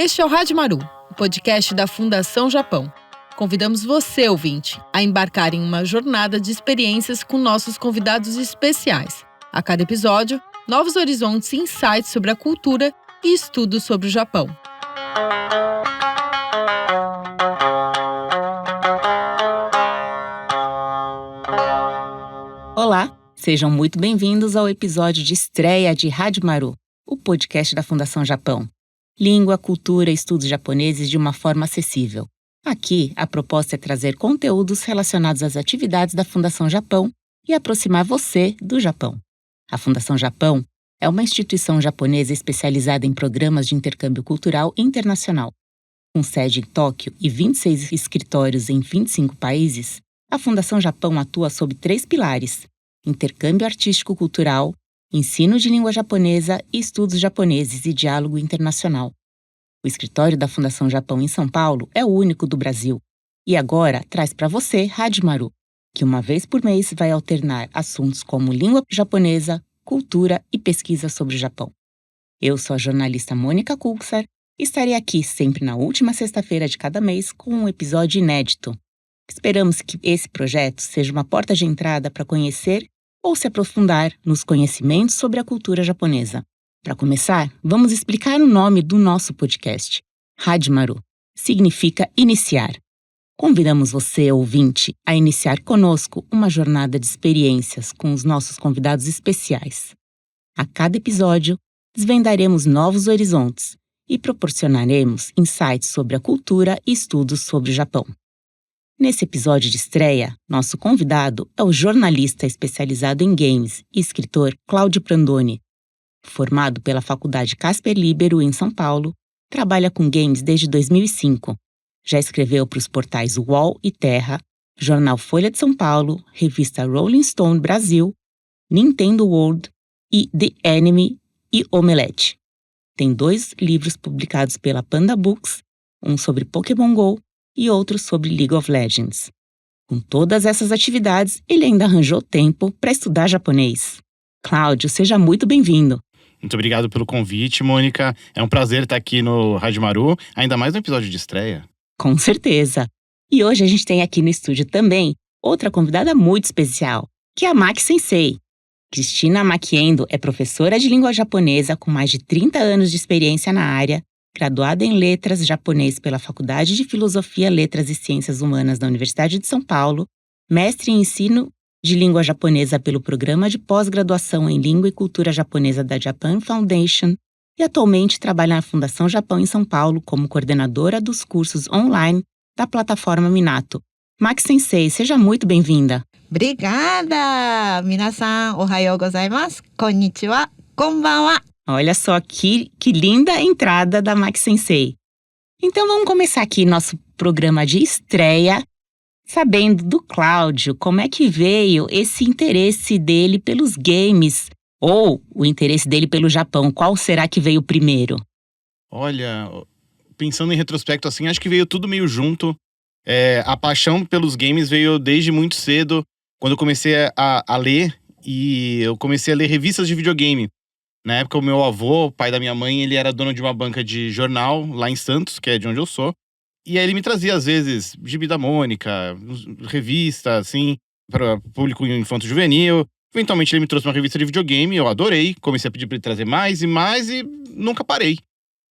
Este é o Hajmaru, o podcast da Fundação Japão. Convidamos você, ouvinte, a embarcar em uma jornada de experiências com nossos convidados especiais. A cada episódio, novos horizontes e insights sobre a cultura e estudos sobre o Japão. Olá, sejam muito bem-vindos ao episódio de estreia de Hajmaru, o podcast da Fundação Japão. Língua, cultura e estudos japoneses de uma forma acessível. Aqui, a proposta é trazer conteúdos relacionados às atividades da Fundação Japão e aproximar você do Japão. A Fundação Japão é uma instituição japonesa especializada em programas de intercâmbio cultural internacional. Com sede em Tóquio e 26 escritórios em 25 países, a Fundação Japão atua sob 3 pilares: intercâmbio artístico-cultural, ensino de língua japonesa e estudos japoneses e diálogo internacional. O escritório da Fundação Japão em São Paulo é o único do Brasil e agora traz para você Hajmaru, que uma vez por mês vai alternar assuntos como língua japonesa, cultura e pesquisa sobre o Japão. Eu sou a jornalista Mônica Kulsar e estarei aqui sempre na última sexta-feira de cada mês com um episódio inédito. Esperamos que esse projeto seja uma porta de entrada para conhecer ou se aprofundar nos conhecimentos sobre a cultura japonesa. Para começar, vamos explicar o nome do nosso podcast. Hajmaru significa iniciar. Convidamos você, ouvinte, a iniciar conosco uma jornada de experiências com os nossos convidados especiais. A cada episódio, desvendaremos novos horizontes e proporcionaremos insights sobre a cultura e estudos sobre o Japão. Nesse episódio de estreia, nosso convidado é o jornalista especializado em games e escritor Cláudio Prandoni. Formado pela Faculdade Casper Libero, em São Paulo, trabalha com games desde 2005. Já escreveu para os portais UOL e Terra, Jornal Folha de São Paulo, revista Rolling Stone Brasil, Nintendo World e The Enemy e Omelete. Tem 2 livros publicados pela Panda Books, um sobre Pokémon GO e outro sobre League of Legends. Com todas essas atividades, ele ainda arranjou tempo para estudar japonês. Cláudio, seja muito bem-vindo. Muito obrigado pelo convite, Mônica. É um prazer estar aqui no Hajmaru, ainda mais no episódio de estreia. Com certeza. E hoje a gente tem aqui no estúdio também outra convidada muito especial, que é a Maki Sensei. Cristina Makiendo é professora de língua japonesa com mais de 30 anos de experiência na área, graduada em Letras Japonês pela Faculdade de Filosofia, Letras e Ciências Humanas da Universidade de São Paulo, mestre em Ensino de Língua Japonesa pelo Programa de Pós-Graduação em Língua e Cultura Japonesa da Japan Foundation e atualmente trabalha na Fundação Japão em São Paulo como coordenadora dos cursos online da plataforma Minato. Maki Sensei, seja muito bem-vinda. Obrigada! Minasan, ohayou gozaimasu, konnichiwa, konbanwa. Olha só que linda entrada da Maki Sensei. Então vamos começar aqui nosso programa de estreia, sabendo do Cláudio como é que veio esse interesse dele pelos games, ou o interesse dele pelo Japão. Qual será que veio primeiro? Olha, pensando em retrospecto assim, acho que veio tudo meio junto. A paixão pelos games veio desde muito cedo, quando eu comecei a ler, e eu comecei a ler revistas de videogame. Na época, o meu avô, pai da minha mãe, ele era dono de uma banca de jornal lá em Santos, que é de onde eu sou. E aí ele me trazia, às vezes, Gibi da Mônica, revista, assim, para o público infanto-juvenil. Eventualmente ele me trouxe uma revista de videogame, eu adorei. Comecei a pedir para ele trazer mais e nunca parei.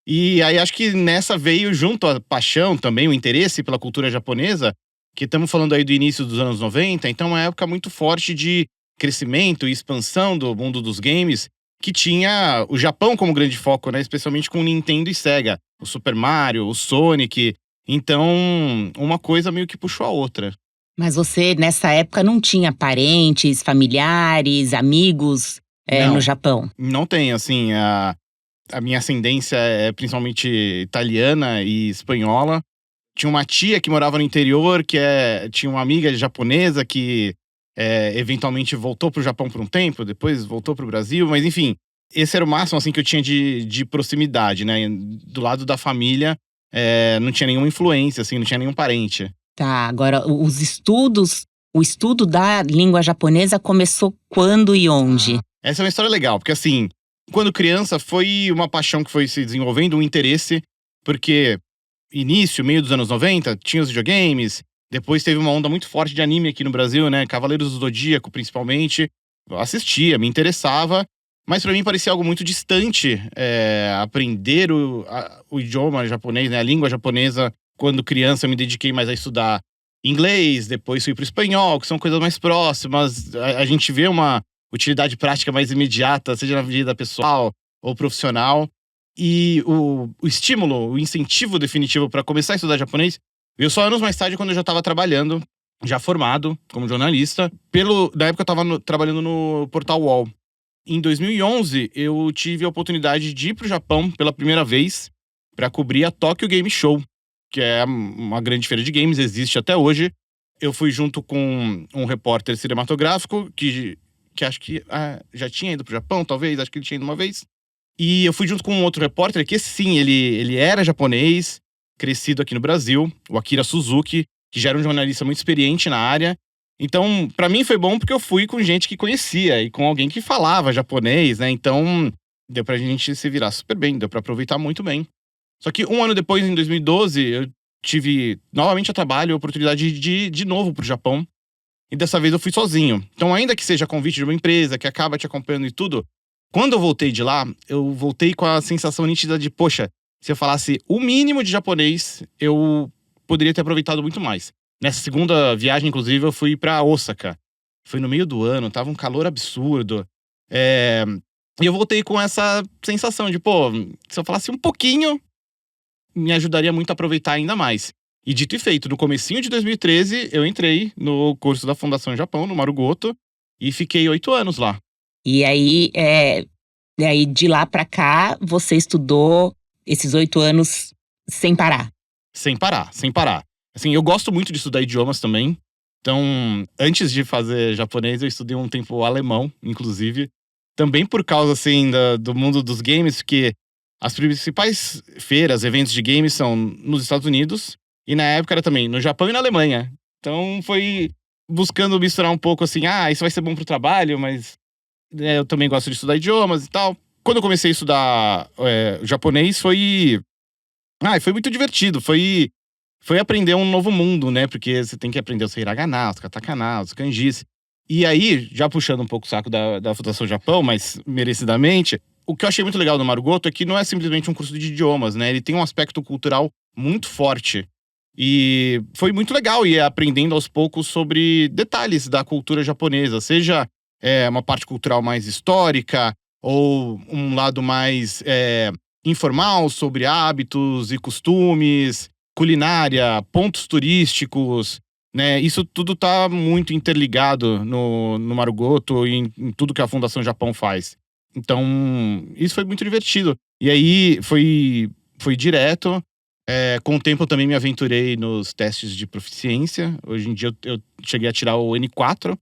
E aí acho que nessa veio junto a paixão também, o interesse pela cultura japonesa, que estamos falando aí do início dos anos 90, então é uma época muito forte de crescimento e expansão do mundo dos games, que tinha o Japão como grande foco, né? Especialmente com o Nintendo e Sega. O Super Mario, o Sonic. Então, uma coisa meio que puxou a outra. Mas você, nessa época, não tinha parentes, familiares, amigos no Japão? Não tem, assim. A minha ascendência é principalmente italiana e espanhola. Tinha uma tia que morava no interior, tinha uma amiga japonesa que eventualmente voltou pro Japão por um tempo, depois voltou pro Brasil, mas enfim, esse era o máximo assim que eu tinha de proximidade, né? Do lado da família, não tinha nenhuma influência, assim, não tinha nenhum parente. Tá, agora o estudo da língua japonesa começou quando e onde? Essa é uma história legal, porque assim, quando criança foi uma paixão que foi se desenvolvendo, um interesse. porque meio dos anos 90, tinha os videogames, depois teve uma onda muito forte de anime aqui no Brasil, né? Cavaleiros do Zodíaco, principalmente. Eu assistia, me interessava, mas pra mim parecia algo muito distante aprender o idioma japonês, né? A língua japonesa. Quando criança eu me dediquei mais a estudar inglês, depois fui pro espanhol, que são coisas mais próximas. A gente vê uma utilidade prática mais imediata, seja na vida pessoal ou profissional. E o estímulo, o incentivo definitivo para começar a estudar japonês veio só anos mais tarde, quando eu já estava trabalhando, já formado como jornalista. Na época eu estava trabalhando no Portal UOL. Em 2011, eu tive a oportunidade de ir pro Japão pela primeira vez para cobrir a Tokyo Game Show, que é uma grande feira de games, existe até hoje. Eu fui junto com um repórter cinematográfico que acho que já tinha ido pro Japão, talvez, acho que ele tinha ido uma vez. E eu fui junto com um outro repórter que, sim, ele era japonês, crescido aqui no Brasil, o Akira Suzuki, que já era um jornalista muito experiente na área. Então, pra mim foi bom porque eu fui com gente que conhecia e com alguém que falava japonês, né? Então, deu pra gente se virar super bem, deu pra aproveitar muito bem. Só que um ano depois, em 2012, eu tive novamente a trabalho a oportunidade de ir de novo pro Japão. E dessa vez eu fui sozinho. Então, ainda que seja convite de uma empresa que acaba te acompanhando e tudo, quando eu voltei de lá, eu voltei com a sensação nítida de, poxa, se eu falasse o mínimo de japonês, eu poderia ter aproveitado muito mais. Nessa segunda viagem, inclusive, eu fui pra Osaka. Foi no meio do ano, tava um calor absurdo. E eu voltei com essa sensação de, pô, se eu falasse um pouquinho, me ajudaria muito a aproveitar ainda mais. E dito e feito, no comecinho de 2013, eu entrei no curso da Fundação Japão, no Marugoto, e fiquei 8 anos lá. E aí, de lá pra cá, você estudou esses 8 anos sem parar? Sem parar. Assim, eu gosto muito de estudar idiomas também. Então, antes de fazer japonês, eu estudei um tempo alemão, inclusive. Também por causa, assim, do mundo dos games, porque as principais feiras, eventos de games são nos Estados Unidos. E na época era também no Japão e na Alemanha. Então, foi buscando misturar um pouco, assim, isso vai ser bom pro trabalho, mas eu também gosto de estudar idiomas e tal. Quando eu comecei a estudar japonês, foi muito divertido. Foi aprender um novo mundo, né? Porque você tem que aprender os hiragana, os katakana, os kanjis. E aí, já puxando um pouco o saco da Fundação Japão, mas merecidamente, o que eu achei muito legal do Marugoto é que não é simplesmente um curso de idiomas, né? Ele tem um aspecto cultural muito forte. E foi muito legal ir aprendendo aos poucos sobre detalhes da cultura japonesa, seja uma parte cultural mais histórica ou um lado mais informal sobre hábitos e costumes, culinária, pontos turísticos, né? Isso tudo tá muito interligado no Marugoto e em tudo que a Fundação Japão faz. Então, isso foi muito divertido. E aí, foi direto. Com o tempo, eu também me aventurei nos testes de proficiência. Hoje em dia, eu cheguei a tirar o N4.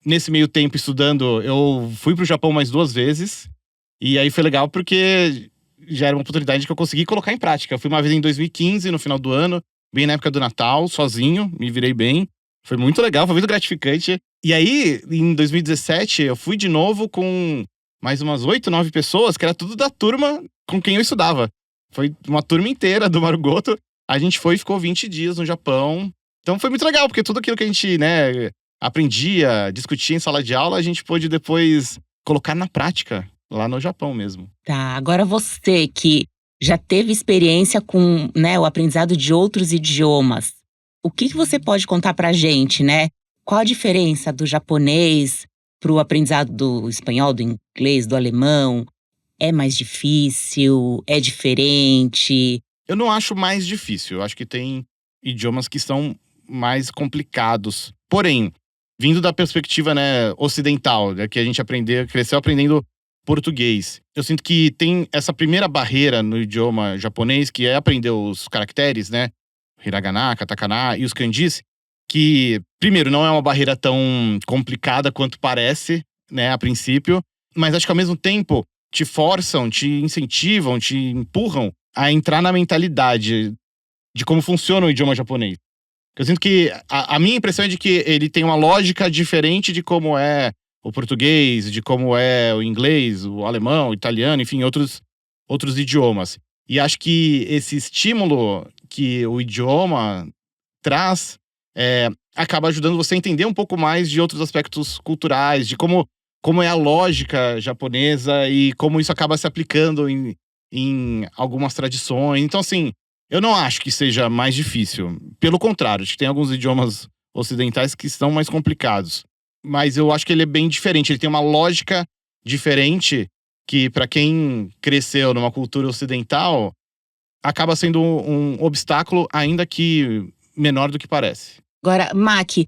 Nesse meio tempo, estudando, eu fui pro Japão mais 2 vezes. E aí foi legal porque já era uma oportunidade que eu consegui colocar em prática. Eu fui uma vez em 2015, no final do ano, bem na época do Natal, sozinho, me virei bem. Foi muito legal, foi muito gratificante. E aí, em 2017, eu fui de novo com mais umas 8, 9 pessoas, que era tudo da turma com quem eu estudava. Foi uma turma inteira do Marugoto. A gente foi e ficou 20 dias no Japão. Então foi muito legal, porque tudo aquilo que a gente, né, aprendia, discutia em sala de aula, a gente pôde depois colocar na prática, lá no Japão mesmo. Tá, agora você que já teve experiência com, né, o aprendizado de outros idiomas, o que você pode contar pra gente, né? Qual a diferença do japonês pro aprendizado do espanhol, do inglês, do alemão? É mais difícil? É diferente? Eu não acho mais difícil, eu acho que tem idiomas que são mais complicados. Porém, vindo da perspectiva, né, ocidental, que a gente cresceu aprendendo português. Eu sinto que tem essa primeira barreira no idioma japonês, que é aprender os caracteres, né? Hiragana, katakana e os kanjis, que, primeiro, não é uma barreira tão complicada quanto parece, né, a princípio, mas acho que ao mesmo tempo te forçam, te incentivam, te empurram a entrar na mentalidade de como funciona o idioma japonês. Eu sinto que a minha impressão é de que ele tem uma lógica diferente de como é o português, de como é o inglês, o alemão, o italiano, enfim, outros idiomas. E acho que esse estímulo que o idioma traz acaba ajudando você a entender um pouco mais de outros aspectos culturais, de como é a lógica japonesa e como isso acaba se aplicando em algumas tradições. Então, assim, eu não acho que seja mais difícil. Pelo contrário, acho que tem alguns idiomas ocidentais que são mais complicados. Mas eu acho que ele é bem diferente. Ele tem uma lógica diferente que, para quem cresceu numa cultura ocidental, acaba sendo um obstáculo, ainda que menor do que parece. Agora, Maki,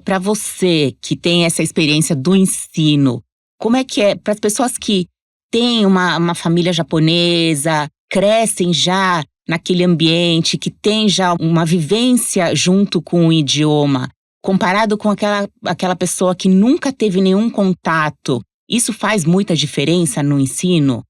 para você que tem essa experiência do ensino, como é que é para as pessoas que têm uma família japonesa, crescem já naquele ambiente, que tem já uma vivência junto com o idioma, comparado com aquela pessoa que nunca teve nenhum contato, isso faz muita diferença no ensino?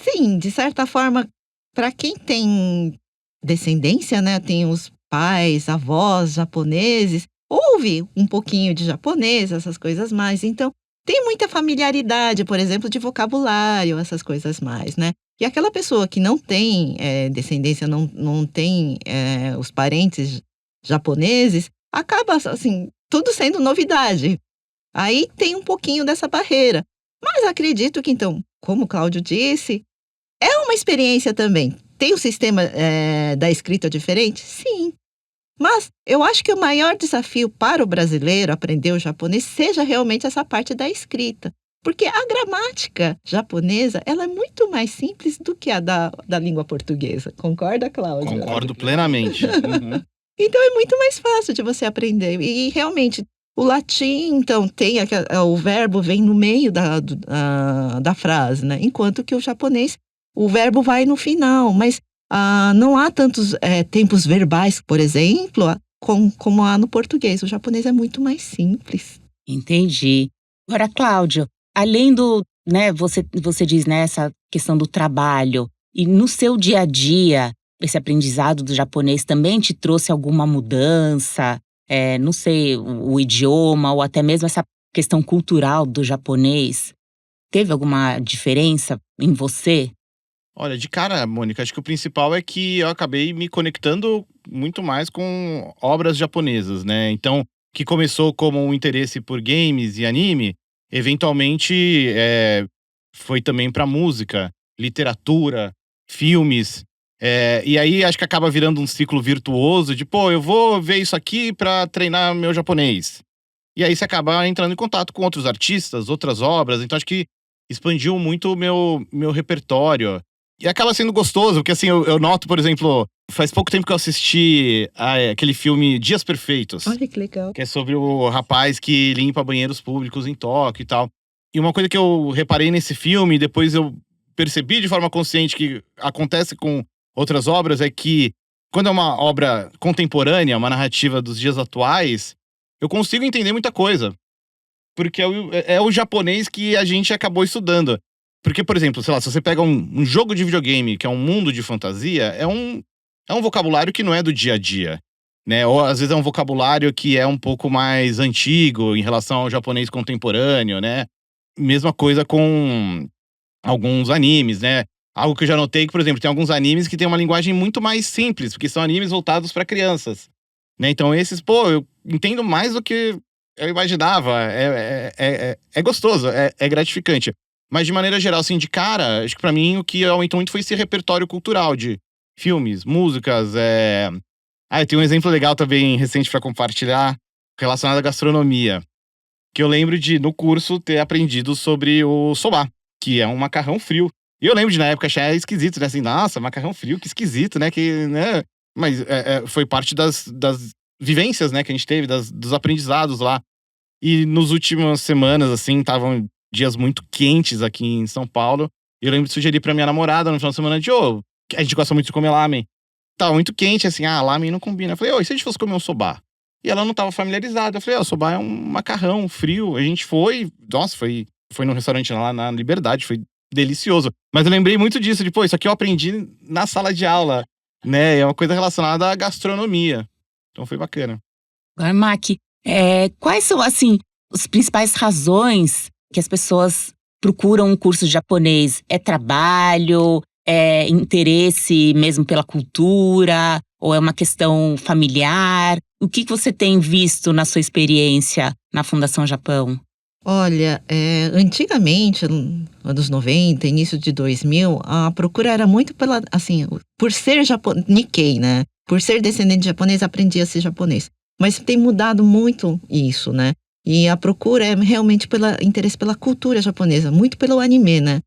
Sim, de certa forma, para quem tem descendência, né, tem os pais, avós japoneses, ouve um pouquinho de japonês, essas coisas mais. Então, tem muita familiaridade, por exemplo, de vocabulário, essas coisas mais, né? E aquela pessoa que não tem descendência, não tem os parentes japoneses, acaba, assim, tudo sendo novidade. Aí tem um pouquinho dessa barreira. Mas acredito que, então, como o Cláudio disse, é uma experiência também. Tem um sistema da escrita diferente? Sim. Mas eu acho que o maior desafio para o brasileiro aprender o japonês seja realmente essa parte da escrita. Porque a gramática japonesa, ela é muito mais simples do que a da língua portuguesa. Concorda, Cláudia? Concordo plenamente. Uhum. Então é muito mais fácil de você aprender. E realmente, o latim, então, tem o verbo vem no meio da frase, né? Enquanto que o japonês, o verbo vai no final. Mas não há tantos tempos verbais, por exemplo, como há no português. O japonês é muito mais simples. Entendi. Agora, Cláudio, além do, né, você diz, né, essa questão do trabalho, e no seu dia a dia, esse aprendizado do japonês também te trouxe alguma mudança? Não sei, o idioma ou até mesmo essa questão cultural do japonês, teve alguma diferença em você? Olha, de cara, Mônica, acho que o principal é que eu acabei me conectando muito mais com obras japonesas, né? Então, que começou como um interesse por games e anime, eventualmente foi também para música, literatura, filmes. E aí acho que acaba virando um ciclo virtuoso de, eu vou ver isso aqui para treinar meu japonês. E aí você acaba entrando em contato com outros artistas, outras obras. Então acho que expandiu muito o meu repertório. E acaba sendo gostoso, porque assim, eu noto, por exemplo, faz pouco tempo que eu assisti aquele filme Dias Perfeitos. Olha que legal. Que é sobre o rapaz que limpa banheiros públicos em Tóquio e tal. E uma coisa que eu reparei nesse filme, e depois eu percebi de forma consciente que acontece com outras obras, é que quando é uma obra contemporânea, uma narrativa dos dias atuais, eu consigo entender muita coisa. Porque é o japonês que a gente acabou estudando. Porque, por exemplo, sei lá, se você pega um jogo de videogame, que é um mundo de fantasia, é um vocabulário que não é do dia a dia, né? Ou às vezes é um vocabulário que é um pouco mais antigo em relação ao japonês contemporâneo, né? Mesma coisa com alguns animes, né? Algo que eu já notei que, por exemplo, tem alguns animes que tem uma linguagem muito mais simples, porque são animes voltados para crianças, né? Então esses, eu entendo mais do que eu imaginava. É gostoso, é gratificante. Mas de maneira geral, assim, de cara, acho que pra mim o que aumentou muito foi esse repertório cultural de filmes, músicas. Eu tenho um exemplo legal também recente pra compartilhar relacionado à gastronomia. Que eu lembro de, no curso, ter aprendido sobre o soba, que é um macarrão frio. E eu lembro de, na época, achar esquisito, né? Assim, nossa, macarrão frio, que esquisito, né? Né? Mas foi parte das vivências, né, que a gente teve, dos aprendizados lá. E nas últimas semanas, assim, estavam dias muito quentes aqui em São Paulo. E eu lembro de sugerir pra minha namorada no final de semana a gente gosta muito de comer lamen. Tava muito quente, assim, lamen não combina. Eu falei, e se a gente fosse comer um soba? E ela não tava familiarizada. Eu falei, o soba é um macarrão frio. A gente foi num restaurante lá na Liberdade, foi delicioso. Mas eu lembrei muito disso, de, isso aqui eu aprendi na sala de aula, né? É uma coisa relacionada à gastronomia. Então foi bacana. Agora, Maki, quais são, assim, as principais razões que as pessoas procuram um curso de japonês? É trabalho? é interesse mesmo pela cultura? Ou é uma questão familiar? O que você tem visto na sua experiência na Fundação Japão? Olha, antigamente, anos 90, início de 2000, a procura era muito pela, assim, por ser Nikkei, né? Por ser descendente de japonês, aprendi a ser japonês. Mas tem mudado muito isso, né? E a procura é realmente pelo interesse pela cultura japonesa, muito pelo anime, né?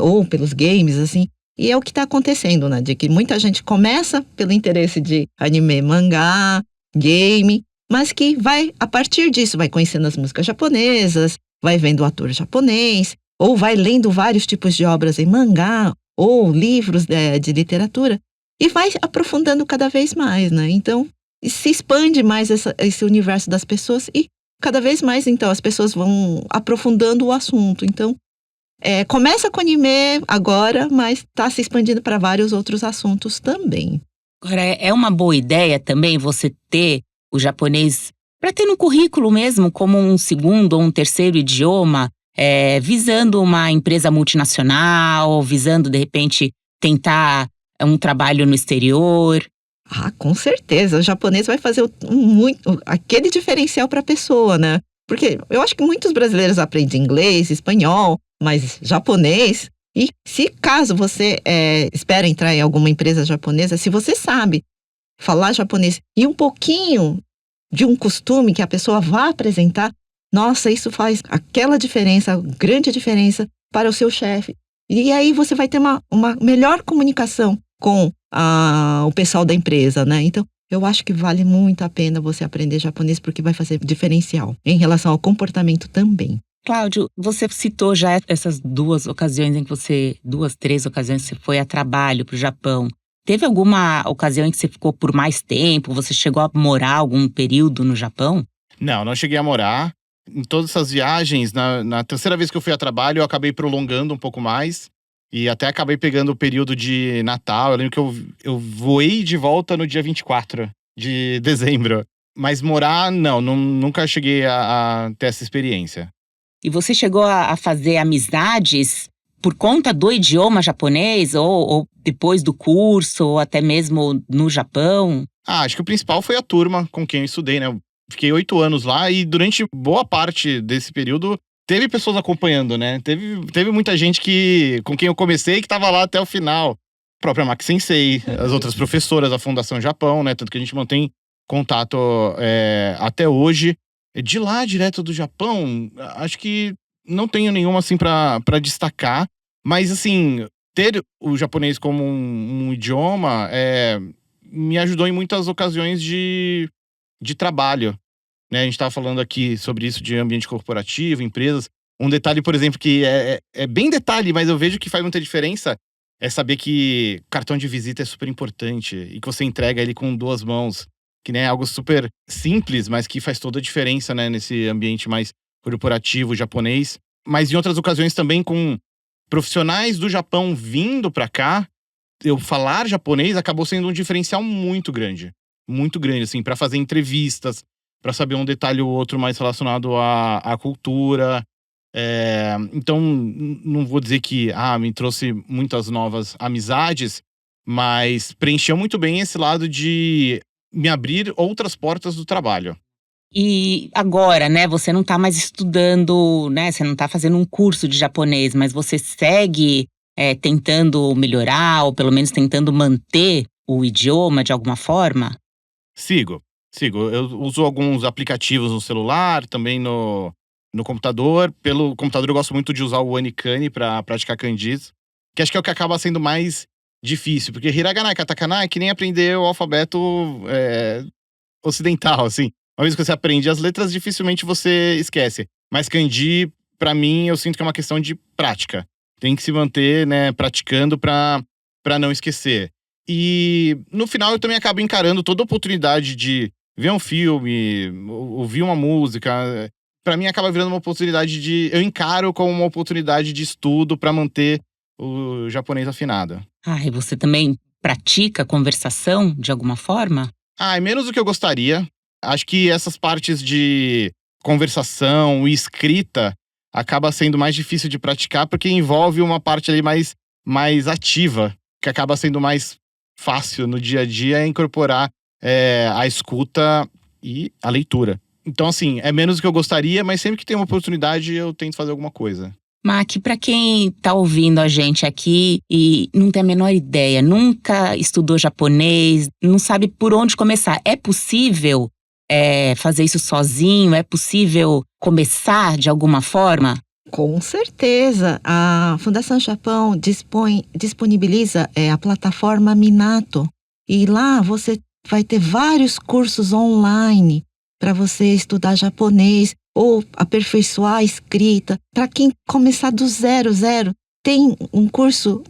Ou pelos games, assim. E é o que está acontecendo, né? De que muita gente começa pelo interesse de anime, mangá, game, mas que vai, a partir disso, vai conhecendo as músicas japonesas, vai vendo o ator japonês, ou vai lendo vários tipos de obras em mangá, ou livros de literatura, e vai aprofundando cada vez mais, né? Então, se expande mais esse universo das pessoas e cada vez mais, então, as pessoas vão aprofundando o assunto. Então, começa com anime agora, mas está se expandindo para vários outros assuntos também. Agora, é uma boa ideia também você ter o japonês para ter no currículo mesmo como um segundo ou um terceiro idioma, visando uma empresa multinacional, visando, de repente, tentar um trabalho no exterior. Ah, com certeza. O japonês vai fazer aquele diferencial para a pessoa, né? Porque eu acho que muitos brasileiros aprendem inglês, espanhol, mas japonês. E se caso você espera entrar em alguma empresa japonesa, se você sabe falar japonês e um pouquinho de um costume que a pessoa vá apresentar, nossa, isso faz aquela diferença, grande diferença para o seu chefe. E aí você vai ter uma melhor comunicação com o pessoal da empresa, né? Então, eu acho que vale muito a pena você aprender japonês porque vai fazer diferencial em relação ao comportamento também. Cláudio, você citou já essas duas, três ocasiões que você foi a trabalho para o Japão. Teve alguma ocasião em que você ficou por mais tempo? Você chegou a morar algum período no Japão? Não cheguei a morar. Em todas essas viagens, na terceira vez que eu fui a trabalho, eu acabei prolongando um pouco mais. E até acabei pegando o período de Natal. Eu lembro que eu voei de volta no dia 24 de dezembro. Mas morar, nunca cheguei a ter essa experiência. E você chegou a fazer amizades por conta do idioma japonês? Ou depois do curso, ou até mesmo no Japão? Acho que o principal foi a turma com quem eu estudei, né? Eu fiquei 8 anos lá e durante boa parte desse período teve pessoas acompanhando, né? Teve muita gente com quem eu comecei que estava lá até o final. A própria Maki Sensei, as outras professoras da Fundação Japão, né? Tanto que a gente mantém contato até hoje. De lá, direto do Japão, acho que não tenho nenhuma assim pra destacar. Mas assim, ter o japonês como um idioma me ajudou em muitas ocasiões de trabalho. Né? A gente estava falando aqui sobre isso de ambiente corporativo, empresas. Um detalhe, por exemplo, que é bem detalhe, mas eu vejo que faz muita diferença, é saber que cartão de visita é super importante e que você entrega ele com 2 mãos. Que é algo super simples, mas que faz toda a diferença, né, nesse ambiente mais corporativo japonês. Mas em outras ocasiões também com profissionais do Japão vindo para cá, eu falar japonês acabou sendo um diferencial muito grande, assim, para fazer entrevistas, para saber um detalhe ou outro mais relacionado à cultura. Então, não vou dizer que me trouxe muitas novas amizades, mas preencheu muito bem esse lado de me abrir outras portas do trabalho. E agora, né, você não tá mais estudando, né, você não tá fazendo um curso de japonês, mas você segue tentando melhorar, ou pelo menos tentando manter o idioma de alguma forma? Sigo. Eu uso alguns aplicativos no celular, também no computador. Pelo computador eu gosto muito de usar o Anikane para praticar kanjis, que acho que é o que acaba sendo mais difícil, porque hiragana e katakana é que nem aprender o alfabeto ocidental, assim. Uma vez que você aprende as letras, dificilmente você esquece. Mas kanji, pra mim, eu sinto que é uma questão de prática. Tem que se manter, né, praticando pra não esquecer. E no final eu também acabo encarando toda oportunidade de ver um filme, ouvir uma música. Pra mim acaba virando uma oportunidade eu encaro como uma oportunidade de estudo pra manter o japonês afinado. E você também pratica conversação de alguma forma? É menos do que eu gostaria. Acho que essas partes de conversação e escrita acaba sendo mais difícil de praticar porque envolve uma parte ali mais mais ativa, que acaba sendo mais fácil no dia a dia, é incorporar a escuta e a leitura. Então, assim, é menos do que eu gostaria, mas sempre que tem uma oportunidade, eu tento fazer alguma coisa. Mac, para quem tá ouvindo a gente aqui e não tem a menor ideia, nunca estudou japonês, não sabe por onde começar, é possível fazer isso sozinho? É possível começar de alguma forma? Com certeza. A Fundação Japão disponibiliza a plataforma Minato. E lá você vai ter vários cursos online para você estudar japonês ou aperfeiçoar a escrita. Para quem começar do zero, tem um curso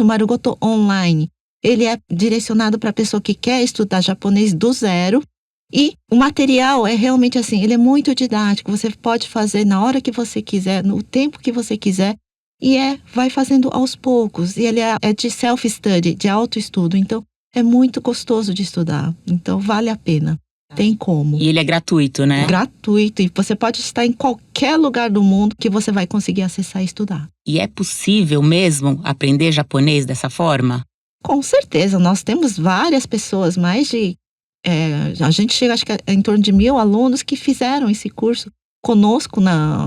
Marugoto Online. Ele é direcionado para a pessoa que quer estudar japonês do zero. E o material é realmente assim, ele é muito didático. Você pode fazer na hora que você quiser, no tempo que você quiser. E vai fazendo aos poucos. E ele é de self-study, de autoestudo. Então, é muito gostoso de estudar. Então, vale a pena. Tem como. E ele é gratuito, né? Gratuito. E você pode estar em qualquer lugar do mundo que você vai conseguir acessar e estudar. E é possível mesmo aprender japonês dessa forma? Com certeza. Nós temos várias pessoas, mais de... a gente chega, acho que em torno de 1.000 alunos que fizeram esse curso conosco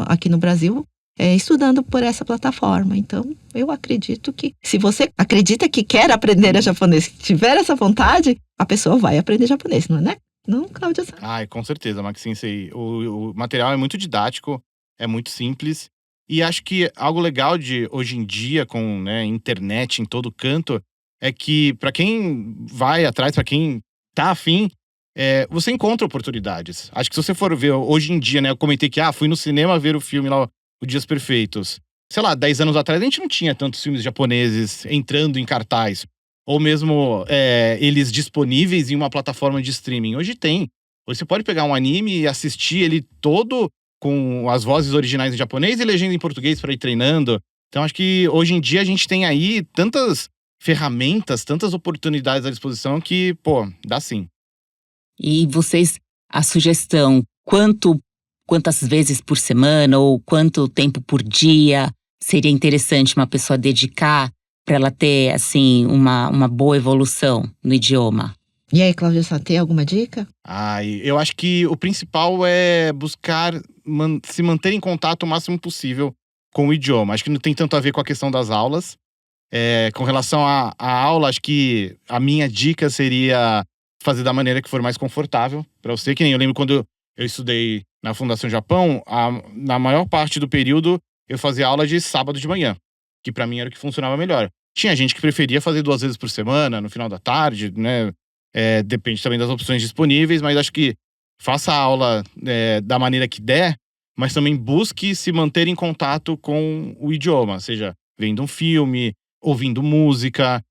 aqui no Brasil, estudando por essa plataforma. Então, eu acredito que, se você acredita que quer aprender japonês, que tiver essa vontade, a pessoa vai aprender japonês, não é, né? Não, Cláudia? Com certeza, Max Sensei. O material é muito didático, é muito simples. E acho que algo legal de hoje em dia, com internet em todo canto, é que para quem vai atrás, para quem tá afim, você encontra oportunidades. Acho que se você for ver hoje em dia, eu comentei que fui no cinema ver o filme lá, O Dias Perfeitos. Sei lá, 10 anos atrás a gente não tinha tantos filmes japoneses entrando em cartaz. Ou mesmo eles disponíveis em uma plataforma de streaming. Hoje tem. Você pode pegar um anime e assistir ele todo com as vozes originais em japonês e legenda em português para ir treinando. Então acho que hoje em dia a gente tem aí tantas ferramentas, tantas oportunidades à disposição que, dá sim. E vocês, a sugestão, quantas vezes por semana ou quanto tempo por dia seria interessante uma pessoa dedicar para ela ter, assim, uma boa evolução no idioma? E aí, Cláudia, você tem alguma dica? Eu acho que o principal é buscar se manter em contato o máximo possível com o idioma. Acho que não tem tanto a ver com a questão das aulas. Com relação à aula, acho que a minha dica seria fazer da maneira que for mais confortável para você. Que nem eu lembro quando eu estudei na Fundação Japão, na maior parte do período eu fazia aula de sábado de manhã, que para mim era o que funcionava melhor. Tinha gente que preferia fazer 2 vezes por semana, no final da tarde, né? Depende também das opções disponíveis, mas acho que faça a aula da maneira que der, mas também busque se manter em contato com o idioma, seja vendo um filme, ouvindo música.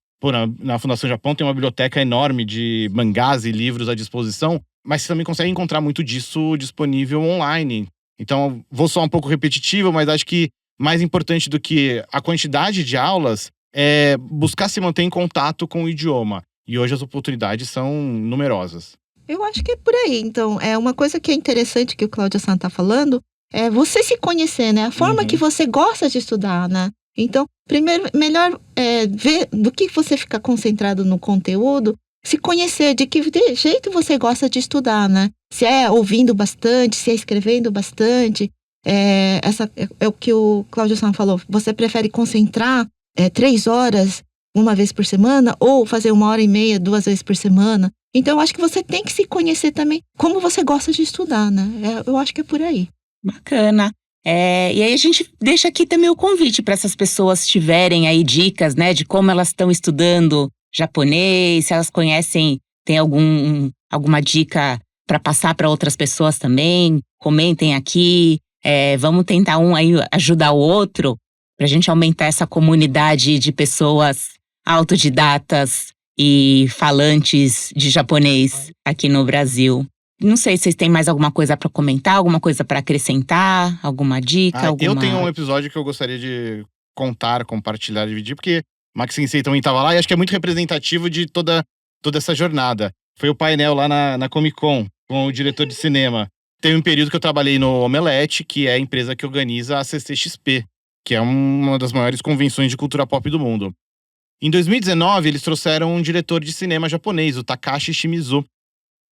Na Fundação Japão tem uma biblioteca enorme de mangás e livros à disposição, mas você também consegue encontrar muito disso disponível online. Então, vou soar um pouco repetitivo, mas acho que mais importante do que a quantidade de aulas é buscar se manter em contato com o idioma. E hoje as oportunidades são numerosas. Eu acho que é por aí. Então, uma coisa que é interessante que o Cláudia San tá falando é você se conhecer, né? A forma que você gosta de estudar, né? Então, primeiro, melhor ver do que você fica concentrado no conteúdo, se conhecer de que jeito você gosta de estudar, né? Se é ouvindo bastante, se é escrevendo bastante. Essa é o que o Cláudio San falou. Você prefere concentrar 3 horas uma vez por semana ou fazer 1h30, 2 vezes por semana? Então, eu acho que você tem que se conhecer também como você gosta de estudar, né? Eu acho que é por aí. Bacana. E aí a gente deixa aqui também o convite para essas pessoas tiverem aí dicas, né, de como elas estão estudando japonês, se elas conhecem, tem alguma dica para passar para outras pessoas também, comentem aqui. Vamos tentar um aí ajudar o outro para a gente aumentar essa comunidade de pessoas autodidatas e falantes de japonês aqui no Brasil. Não sei se vocês têm mais alguma coisa para comentar, alguma coisa para acrescentar, alguma dica, Eu tenho um episódio que eu gostaria de contar, compartilhar, dividir, porque Max Sensei também estava lá e acho que é muito representativo de toda essa jornada. Foi o painel lá na Comic Con, com o diretor de cinema. Teve um período que eu trabalhei no Omelete, que é a empresa que organiza a CCXP. que é uma das maiores convenções de cultura pop do mundo. Em 2019, eles trouxeram um diretor de cinema japonês, o Takashi Shimizu,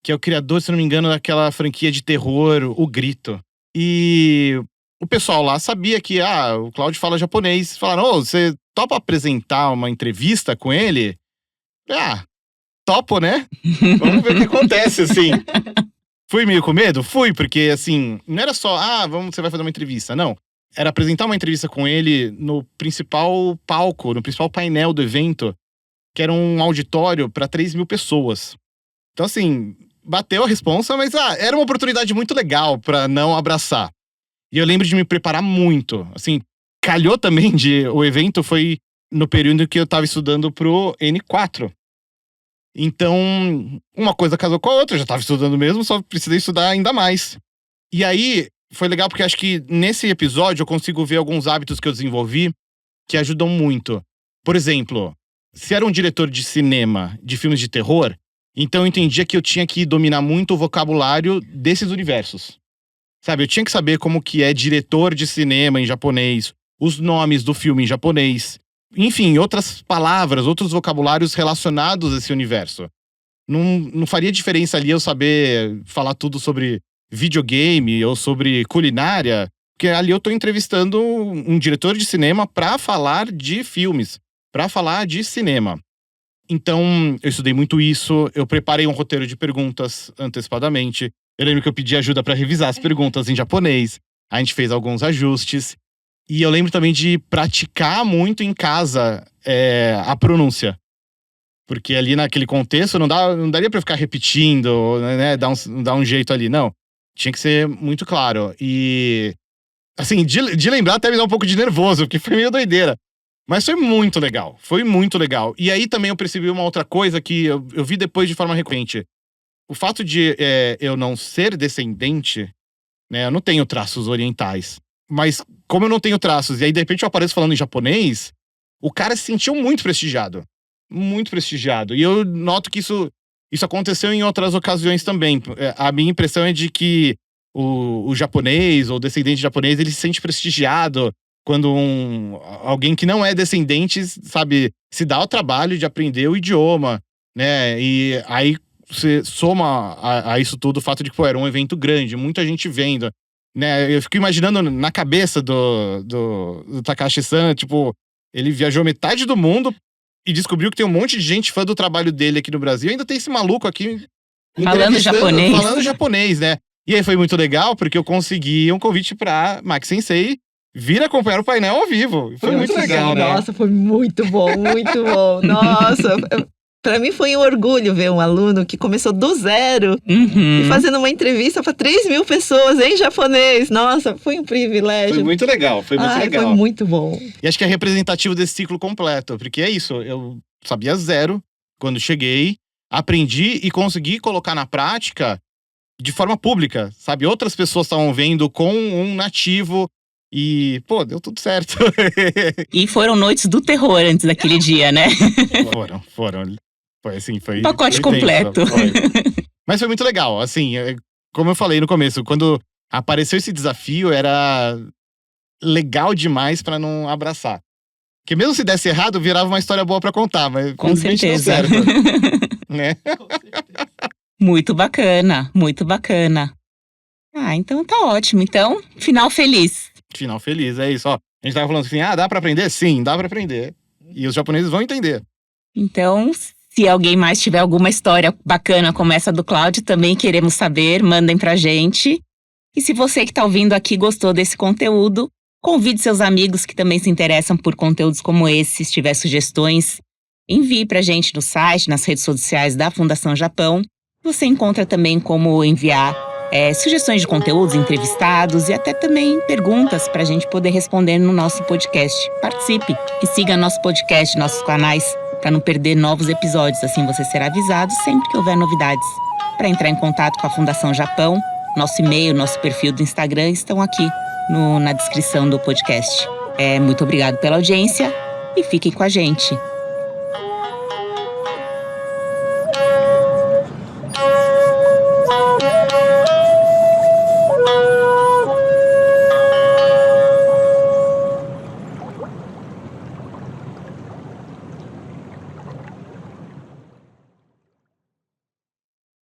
que é o criador, se não me engano, daquela franquia de terror, O Grito. E o pessoal lá sabia que, o Cláudio fala japonês. Falaram, você topa apresentar uma entrevista com ele? Topo, né? Vamos ver o que acontece, assim. Fui meio com medo? Fui, porque, assim, não era só, você vai fazer uma entrevista. Não. Era apresentar uma entrevista com ele no principal palco, no principal painel do evento, que era um auditório para 3.000 pessoas. Então, assim, bateu a responsa, mas era uma oportunidade muito legal para não abraçar. E eu lembro de me preparar muito. Assim, calhou também o evento foi no período que eu tava estudando pro N4. Então, uma coisa casou com a outra, eu já tava estudando mesmo, só precisei estudar ainda mais. E aí, foi legal porque acho que nesse episódio eu consigo ver alguns hábitos que eu desenvolvi que ajudam muito. Por exemplo, se era um diretor de cinema, de filmes de terror, então eu entendia que eu tinha que dominar muito o vocabulário desses universos. Sabe, eu tinha que saber como que é diretor de cinema em japonês, os nomes do filme em japonês, enfim, outras palavras, outros vocabulários relacionados a esse universo. Não faria diferença ali eu saber falar tudo sobre videogame ou sobre culinária, porque ali eu tô entrevistando um diretor de cinema pra falar de filmes, pra falar de cinema. Então, eu estudei muito isso, eu preparei um roteiro de perguntas antecipadamente. Eu lembro que eu pedi ajuda pra revisar as perguntas em japonês. A gente fez alguns ajustes. E eu lembro também de praticar muito em casa a pronúncia. Porque ali naquele contexto não daria pra ficar repetindo, né, dar um jeito ali, não. Tinha que ser muito claro. E, assim, de lembrar até me dá um pouco de nervoso, porque foi meio doideira. Mas foi muito legal, foi muito legal. E aí também eu percebi uma outra coisa que eu vi depois de forma recorrente. O fato de eu não ser descendente, né, eu não tenho traços orientais. Mas como eu não tenho traços, e aí de repente eu apareço falando em japonês, o cara se sentiu muito prestigiado. Muito prestigiado. E eu noto que isso aconteceu em outras ocasiões também. A minha impressão é de que o japonês, ou descendente japonês, ele se sente prestigiado quando alguém que não é descendente, sabe, se dá o trabalho de aprender o idioma, né? E aí você soma a isso tudo o fato de que, era um evento grande, muita gente vendo, né? Eu fico imaginando na cabeça do Takashi-san, tipo, ele viajou metade do mundo e descobriu que tem um monte de gente fã do trabalho dele aqui no Brasil. E ainda tem esse maluco aqui falando japonês, né? E aí foi muito legal, porque eu consegui um convite pra Maki Sensei vir acompanhar o painel ao vivo. Foi muito legal, né? Nossa, foi muito bom, muito bom. Nossa, pra mim foi um orgulho ver um aluno que começou do zero e fazendo uma entrevista pra 3.000 pessoas em japonês. Nossa, foi um privilégio. Foi muito legal, foi muito legal. Foi muito bom. E acho que é representativo desse ciclo completo, porque é isso, eu sabia zero quando cheguei, aprendi e consegui colocar na prática de forma pública, sabe? Outras pessoas estavam vendo com um nativo e, deu tudo certo. E foram noites do terror antes daquele dia, né? Foram. Foi assim, foi... Pacote completo. Foi. Mas foi muito legal, assim, como eu falei no começo, quando apareceu esse desafio, era legal demais pra não abraçar. Porque mesmo se desse errado, virava uma história boa pra contar, mas com certeza. Deu certo, né? Muito bacana, muito bacana. Então tá ótimo. Então, final feliz. Final feliz, é isso, ó. A gente tava falando assim, dá pra aprender? Sim, dá pra aprender. E os japoneses vão entender. Então, se alguém mais tiver alguma história bacana como essa do Cláudio, também queremos saber, mandem pra gente. E se você que tá ouvindo aqui gostou desse conteúdo, convide seus amigos que também se interessam por conteúdos como esse. Se tiver sugestões, envie pra gente no site, nas redes sociais da Fundação Japão. Você encontra também como enviar sugestões de conteúdos, entrevistados e até também perguntas para a gente poder responder no nosso podcast. Participe e siga nosso podcast, nossos canais, para não perder novos episódios. Assim você será avisado sempre que houver novidades. Para entrar em contato com a Fundação Japão, nosso e-mail, nosso perfil do Instagram estão aqui na descrição do podcast. Muito obrigado pela audiência e fiquem com a gente.